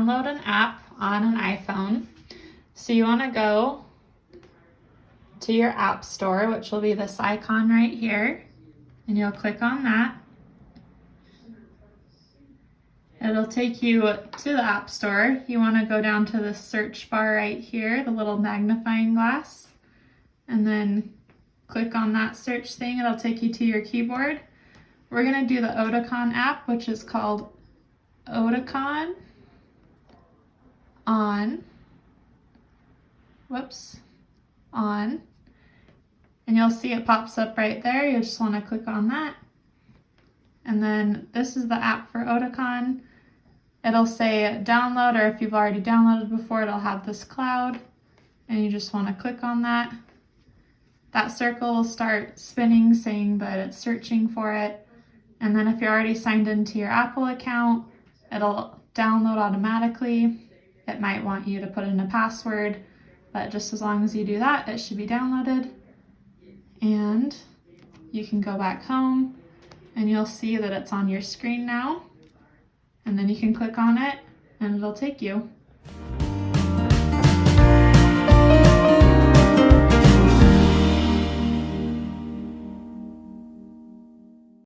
download an app on an iPhone. So you want to go to your app store, which will be this icon right here, and you'll click on that. It'll take you to the app store. You want to go down to the search bar right here, the little magnifying glass, and then click on that search thing. It'll take you to your keyboard. We're going to do the Oticon app, which is called Oticon on, and you'll see it pops up right there. You just want to click on that. And then this is the app for Oticon. It'll say download, or if you've already downloaded before, it'll have this cloud, and you just want to click on that. That circle will start spinning, saying that it's searching for it. And then if you're already signed into your Apple account, it'll download automatically. It might want you to put in a password, but just as long as you do that, it should be downloaded. And you can go back home and you'll see that it's on your screen now. And then you can click on it and it'll take you.